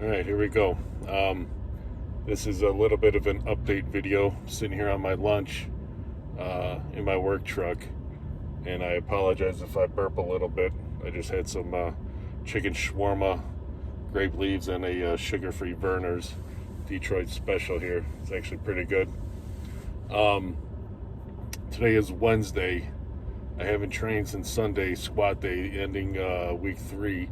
All right, here we go. This is a little bit of an update video. Sitting here on my lunch in my work truck, and I apologize if I burp a little bit. I just had some chicken shawarma, grape leaves, and a sugar-free Verner's Detroit special here. It's actually pretty good. Today is Wednesday. I haven't trained since Sunday, squat day, ending week 3.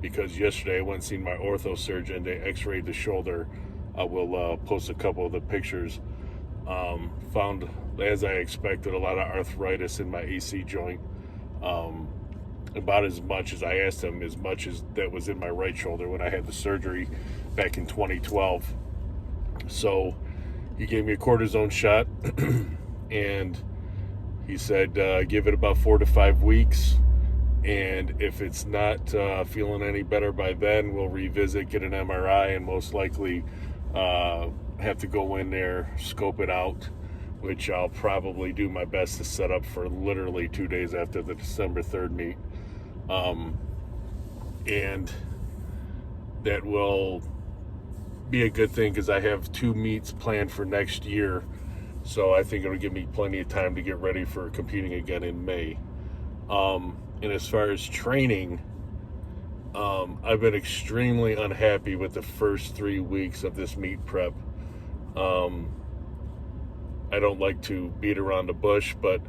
Because yesterday I went and seen my ortho surgeon. They x-rayed the shoulder. I will post a couple of the pictures. Found, as I expected, a lot of arthritis in my AC joint. About as much as I asked him, as much as that was in my right shoulder when I had the surgery back in 2012. So he gave me a cortisone shot and he said give it about 4 to 5 weeks. And if it's not feeling any better by then, we'll revisit, get an MRI, and most likely have to go in there, scope it out, which I'll probably do my best to set up for literally 2 days after the December 3rd meet. And that will be a good thing because I have 2 meets planned for next year. So I think it'll give me plenty of time to get ready for competing again in May. And as far as training, I've been extremely unhappy with the first 3 weeks of this meet prep. I don't like to beat around the bush, but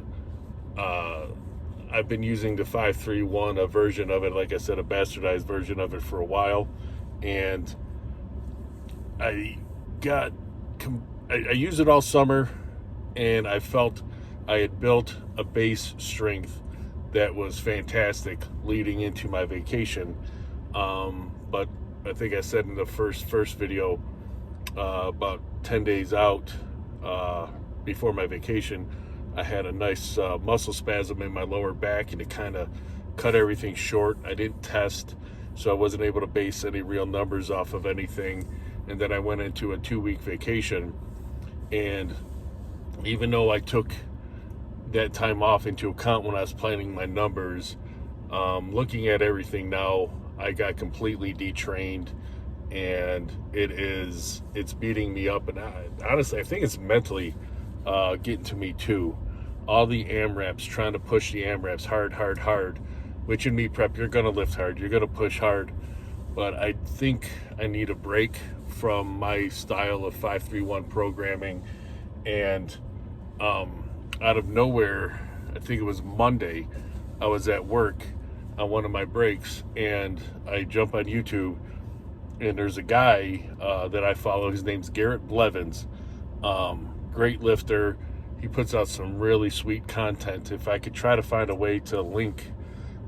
I've been using the 5-3-1, a version of it, like I said, a bastardized version of it for a while. And I used it all summer, and I felt I had built a base strength that was fantastic leading into my vacation. But I think I said in the first video, about 10 days out before my vacation, I had a nice muscle spasm in my lower back, and it kind of cut everything short. I didn't test, so I wasn't able to base any real numbers off of anything. And then I went into a 2-week vacation, and even though I took that time off into account when I was planning my numbers, looking at everything now, I got completely detrained, and it's beating me up. And honestly, I think it's mentally getting to me too. All the AMRAPs, trying to push the AMRAPs hard, which in meet prep, you're going to lift hard, you're going to push hard. But I think I need a break from my style of 5-3-1 programming. And out of nowhere, I think it was Monday, I was at work on one of my breaks, and I jump on YouTube, and there's a guy that I follow. His name's Garrett Blevins. Great lifter. He puts out some really sweet content. If I could try to find a way to link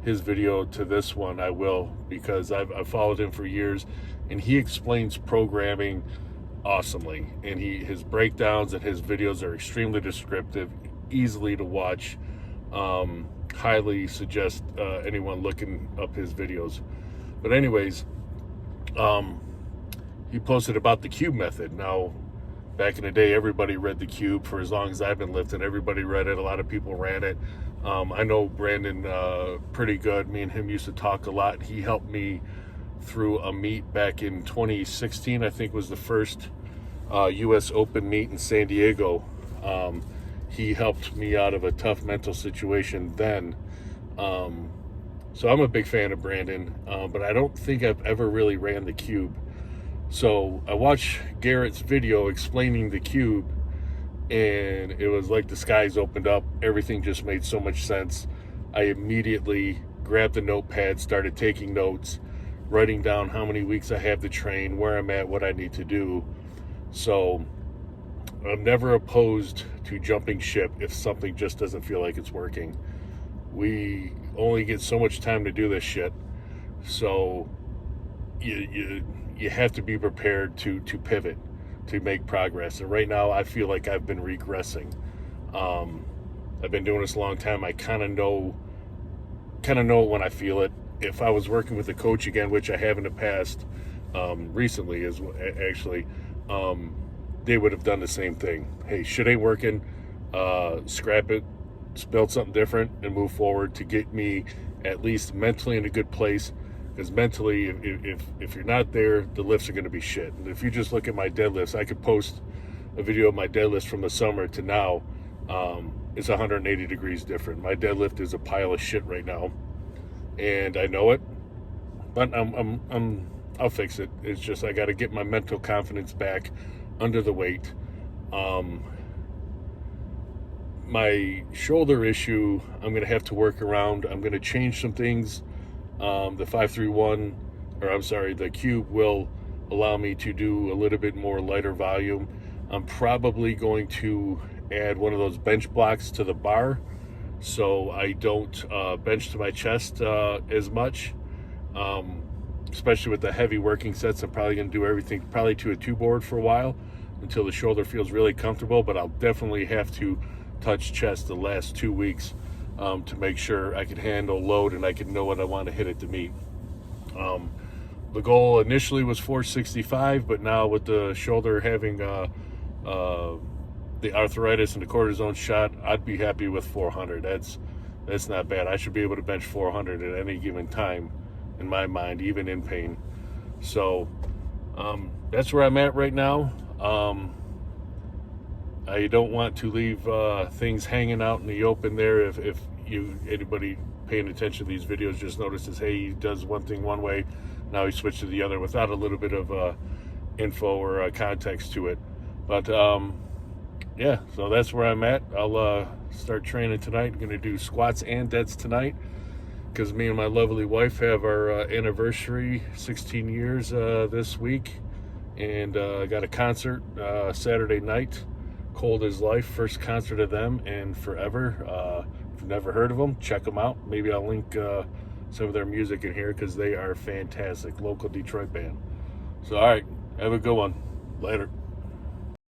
his video to this one, I will, because I've followed him for years, and he explains programming awesomely. And his breakdowns and his videos are extremely descriptive, easily to watch. Highly suggest anyone looking up his videos. But anyways, he posted about the cube method. Now, back in the day, everybody read the cube. For as long as I've been lifting, everybody read it. A lot of people ran it. I know Brandon pretty good. Me and him used to talk a lot. He helped me through a meet back in 2016, I think was the first US Open meet in San Diego. He helped me out of a tough mental situation then. So I'm a big fan of Brandon, but I don't think I've ever really ran the cube. So I watched Garrett's video explaining the cube, and it was like the skies opened up. Everything just made so much sense. I immediately grabbed the notepad, started taking notes, writing down how many weeks I have to train, where I'm at, what I need to do. So I'm never opposed to jumping ship if something just doesn't feel like it's working. We only get so much time to do this shit. So you have to be prepared to pivot, to make progress. And right now I feel like I've been regressing. I've been doing this a long time. I kind of know when I feel it. If I was working with a coach again, which I have in the past, recently is actually, they would have done the same thing. Hey, shit ain't working, scrap it, build something different, and move forward to get me at least mentally in a good place Because mentally, if you're not there, the lifts are going to be shit. And if you just look at my deadlifts, I could post a video of my deadlifts from the summer to now. It's 180 degrees different. My deadlift is a pile of shit right now, and I know it. But I'll fix it. It's just I got to get my mental confidence back under the weight. My shoulder issue, I'm going to have to work around. I'm going to change some things. The 531, the cube will allow me to do a little bit more lighter volume. I'm probably going to add one of those bench blocks to the bar so I don't bench to my chest as much. Especially with the heavy working sets, I'm probably going to do everything probably to a 2-board for a while until the shoulder feels really comfortable, but I'll definitely have to touch chest the last 2 weeks to make sure I can handle load and I can know what I want to hit at the meet. The goal initially was 465, but now with the shoulder having the arthritis and the cortisone shot, I'd be happy with 400. That's not bad. I should be able to bench 400 at any given time in my mind, even in pain. So that's where I'm at right now. I don't want to leave things hanging out in the open there. If anybody paying attention to these videos just notices, hey, he does one thing one way, now he switched to the other without a little bit of info or context to it. But yeah, so that's where I'm at. I'll start training tonight. I'm going to do squats and deads tonight because me and my lovely wife have our anniversary, 16 years this week. And I got a concert Saturday night, Cold as Life, first concert of them in forever. If you've never heard of them, check them out. Maybe I'll link some of their music in here because they are fantastic. Local Detroit band. So, all right, have a good one. Later.